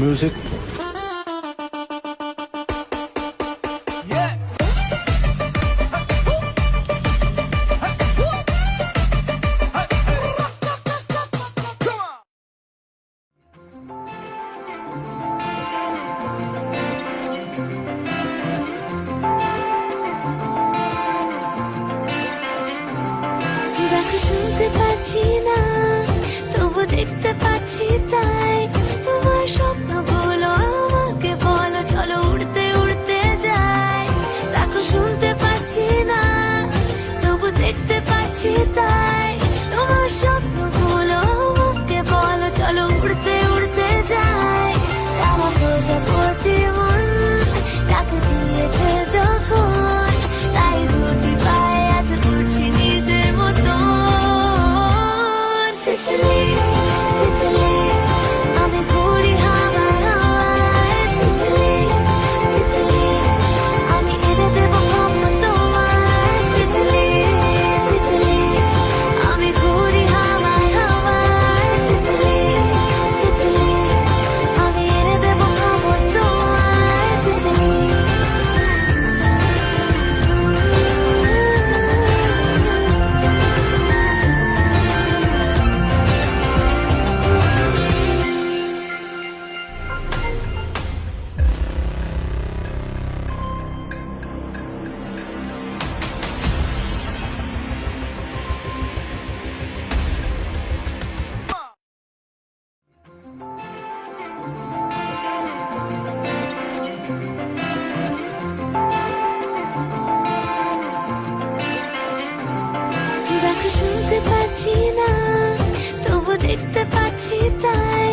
Music. দেখো শুনতে পাচ্ছি না, তবু দেখতে পাচ্ছি তাই। তোমার স্বপ্নগুলো আমাকে বলো, চলো উড়তে উড়তে যাই। দেখো শুনতে পাচ্ছি না, তবু দেখতে পাচ্ছি তাই। তোমার স্বপ্নগুলো আমাকে বলো, চলো উড়তে উড়তে যাই। আমার প্রজাপতি মন ডাকে দিয়েছে যখন, তাই রুটি পায়ে আজ উঠছি নিজের মতো। তিতলি তিতলি আমি ঘুরি হাওয়ায় হাওয়ায়। তিতলি তিতলি আমি এনে দেবো খবর তোমায়। তিতলি তিতলি আমি ঘুরি হাওয়ায় হাওয়ায়। তিতলি তিতলি আমি এনে দেবো খবর তোমায়। তিতলি দেখো শুনতে পাচ্ছি না, তবু দেখতে পাচ্ছি তাই।